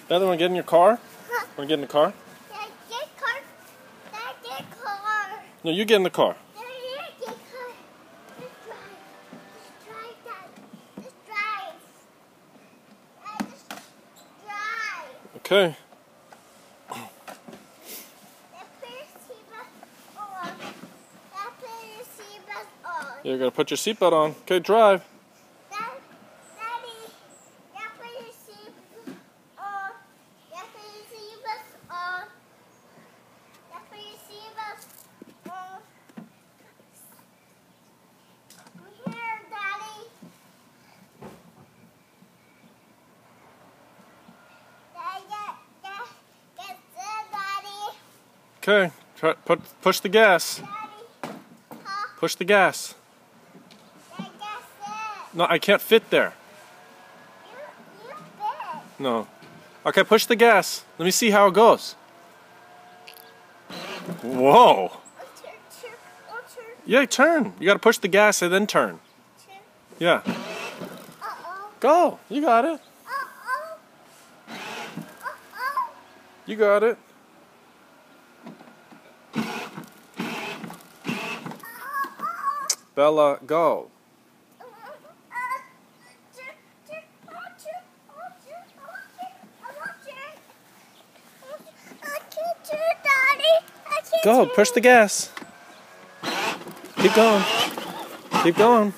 Bella, want to get in your car? Huh? Want to get in the car? Dad, get car. Dad, get car. No, you get in the car. Dad, get car. Just drive. Just drive, Dad. Just drive. Dad, just drive. Okay. Dad, put your seatbelt on. Dad, put your seatbelt on. You're going to put your seatbelt on. Okay, drive. Daddy, Dad, put your seatbelt on. Dad, put your seatbelt on. Dad, put your seatbelt on. I'm here, Daddy. Get there, Daddy. Okay, push the gas. Daddy, huh? Push the gas. Dad, get it. No, I can't fit there. You big. No. Okay, push the gas. Let me see how it goes. Whoa. Turn. Yeah, turn. You got to push the gas and then turn. Yeah. Uh-oh. Go. You got it. Uh-oh. Uh-oh. You got it. Bella, go. Go. Push the gas. Keep going. Keep going.